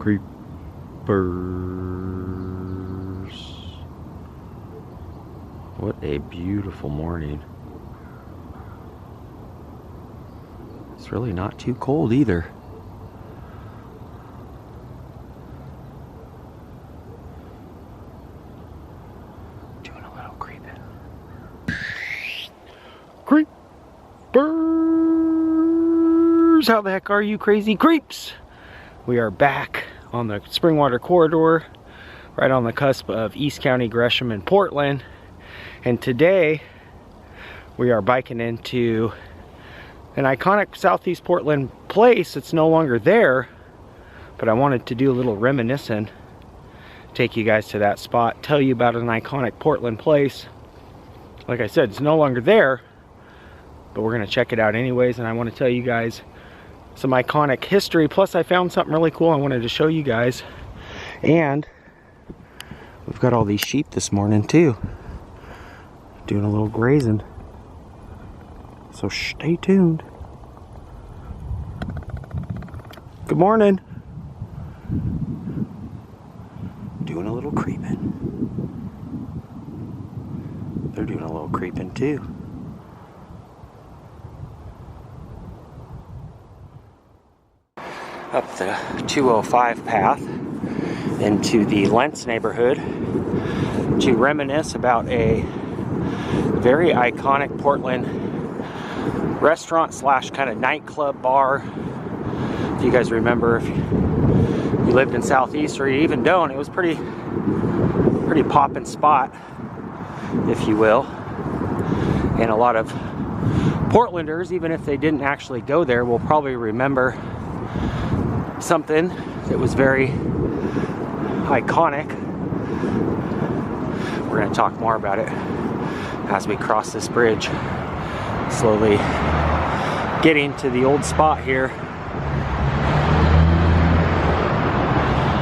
Kreepers. What a beautiful morning. It's really not too cold either. Doing a little creeping. Creepers! How the heck are you, crazy creeps? We are back on the Springwater Corridor, right on the cusp of East County, Gresham, and Portland. And today we are biking into an iconic Southeast Portland place that's no longer there, but I wanted to do a little reminiscing, take you guys to that spot, tell you about an iconic Portland place. Like I said, it's no longer there, but we're gonna check it out anyways, and I want to tell you guys some iconic history. Plus I found something really cool I wanted to show you guys. And we've got all these sheep this morning too, doing a little grazing, so stay tuned. Good morning. Doing a little creeping. They're doing a little creeping too. Up the 205 path into the Lents neighborhood to reminisce about a very iconic Portland restaurant slash kind of nightclub bar. If you guys remember, if you lived in Southeast, or you even don't, it was pretty poppin' spot, if you will. And a lot of Portlanders, even if they didn't actually go there, will probably remember something that was very iconic. We're going to talk more about it as we cross this bridge, slowly getting to the old spot here.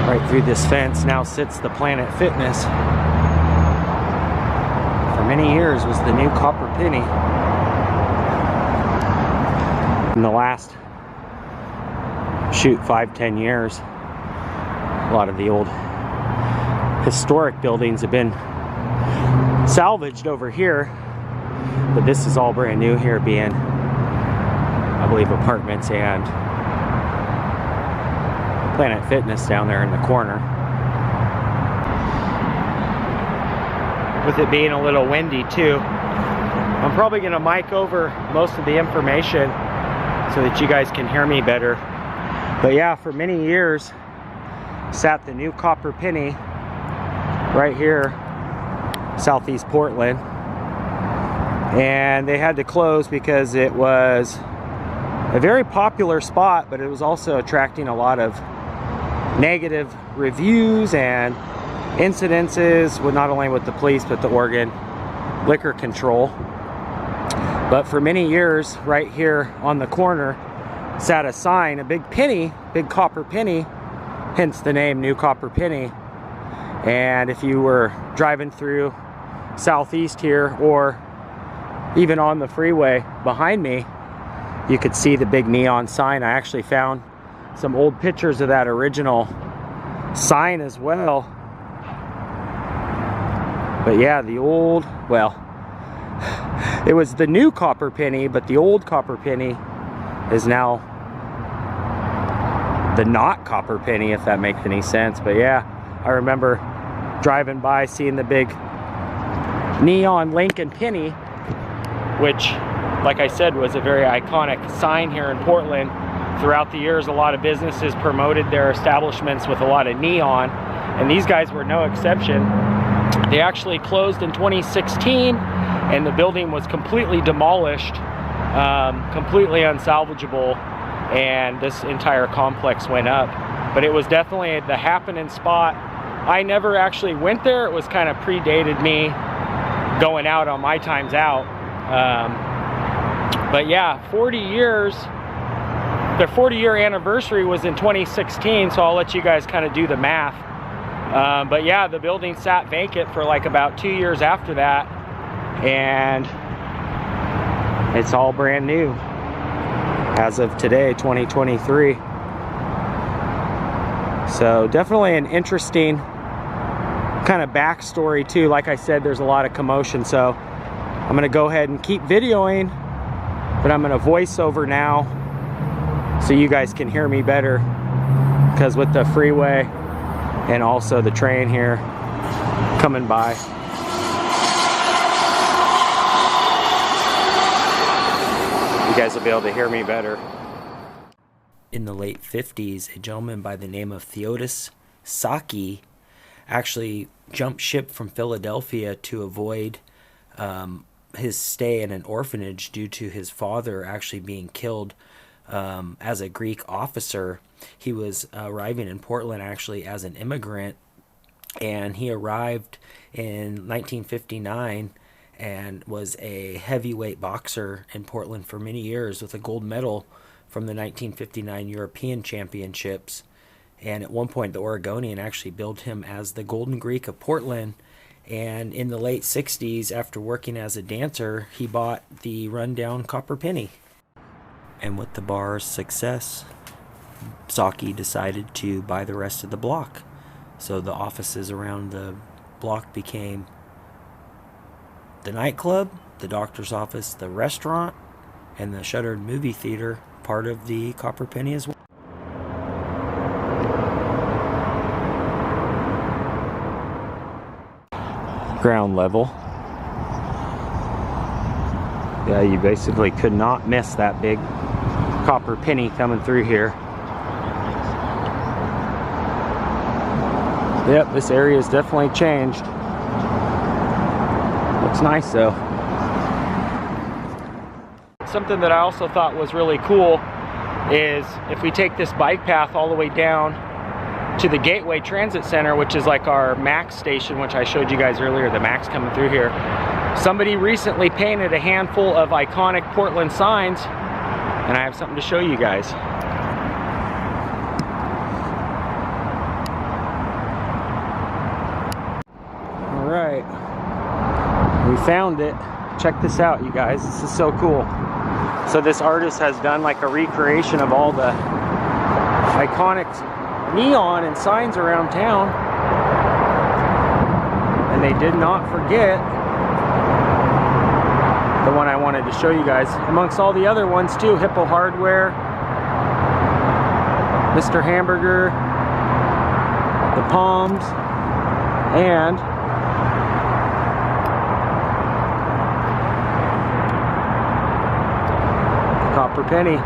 Right through this fence now sits the Planet Fitness. For many years was the new Copper Penny. In the last 5-10 years, a lot of the old historic buildings have been salvaged over here, but this is all brand new here, being, I believe, apartments and Planet Fitness down there in the corner. With it being a little windy too, I'm probably going to mic over most of the information so that you guys can hear me better. But yeah, for many years sat the new Copper Penny right here, Southeast Portland, and they had to close because it was a very popular spot, but it was also attracting a lot of negative reviews and incidences with not only with the police but the Oregon Liquor Control. But for many years right here on the corner sat a sign, a big penny, big copper penny, hence the name New Copper Penny. And if you were driving through Southeast here, or even on the freeway behind me, you could see the big neon sign. I actually found some old pictures of that original sign as well. But yeah, the old, well, it was the new Copper Penny, but the old Copper Penny is now the not Copper Penny, if that makes any sense. But yeah, I remember driving by, seeing the big neon Lincoln penny, which, like I said, was a very iconic sign here in Portland. Throughout the years, a lot of businesses promoted their establishments with a lot of neon, and these guys were no exception. They actually closed in 2016, and the building was completely demolished, completely unsalvageable, and this entire complex went up. But it was definitely the happening spot. I never actually went there. It was kind of predated me going out on my times out. But yeah, 40 years. Their 40-year anniversary was in 2016, so I'll let you guys kind of do the math. But yeah, the building sat vacant for like about 2 years after that, and it's all brand new as of today, 2023. So definitely an interesting kind of backstory too. Like I said, there's a lot of commotion, so I'm gonna go ahead and keep videoing, but I'm gonna voice over now so you guys can hear me better, because with the freeway and also the train here coming by, you guys will be able to hear me better. In the late 50s, a gentleman by the name of Theodis Saki actually jumped ship from Philadelphia to avoid his stay in an orphanage due to his father actually being killed as a Greek officer. He was arriving in Portland actually as an immigrant, and he arrived in 1959 and was a heavyweight boxer in Portland for many years with a gold medal from the 1959 European Championships. And at one point, the Oregonian actually billed him as the Golden Greek of Portland. And in the late 60s, after working as a dancer, he bought the rundown Copper Penny. And with the bar's success, Saki decided to buy the rest of the block. So the offices around the block became the nightclub, the doctor's office, the restaurant, and the shuttered movie theater, part of the Copper Penny as well. Ground level. Yeah, you basically could not miss that big Copper Penny coming through here. Yep, this area has definitely changed. Looks nice though. Something that I also thought was really cool is if we take this bike path all the way down to the Gateway Transit Center, which is like our MAX station, which I showed you guys earlier, the MAX coming through here. Somebody recently painted a handful of iconic Portland signs, and I have something to show you guys. All right, we found it. Check this out, you guys. This is so cool. So this artist has done like a recreation of all the iconic neon and signs around town, and they did not forget the one I wanted to show you guys, amongst all the other ones too. Hippo Hardware, Mr. Hamburger, the Palms, and the Copper Penny.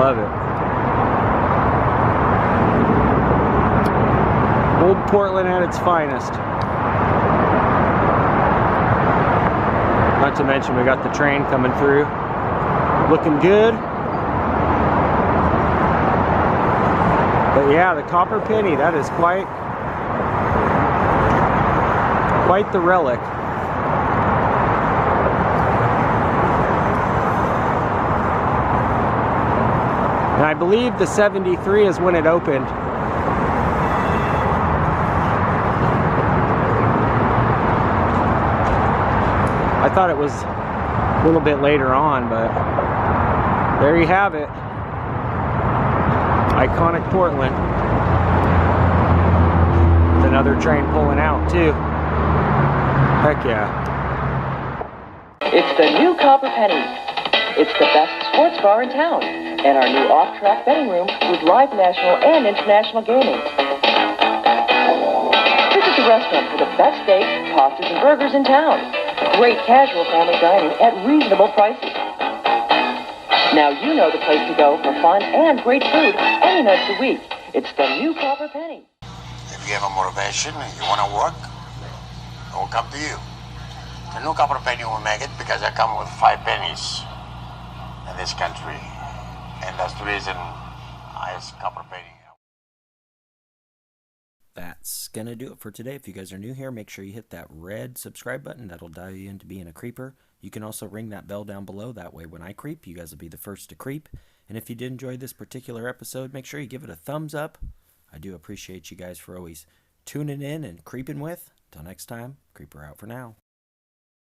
Love it. Old Portland at its finest. Not to mention we got the train coming through. Looking good. But yeah, the Copper Penny, that is quite the relic. And I believe the 73 is when it opened. I thought it was a little bit later on, but there you have it. Iconic Portland. With another train pulling out too. Heck yeah. It's the new Copper Penny. It's the best sports bar in town, and our new off-track betting room with live national and international gaming. Visit the restaurant for the best steaks, pastas, and burgers in town. Great casual family dining at reasonable prices. Now you know the place to go for fun and great food any night of the week. It's the new Copper Penny. If you have a motivation and you want to work, it will come to you. The new Copper Penny will make it because I come with 5 pennies in this country. And that's the reason I use Copper Penny. That's gonna do it for today. If you guys are new here, make sure you hit that red subscribe button. That'll dial you into being a creeper. You can also ring that bell down below. That way when I creep, you guys will be the first to creep. And if you did enjoy this particular episode, make sure you give it a thumbs up. I do appreciate you guys for always tuning in and creeping with. Till next time, Creeper out for now.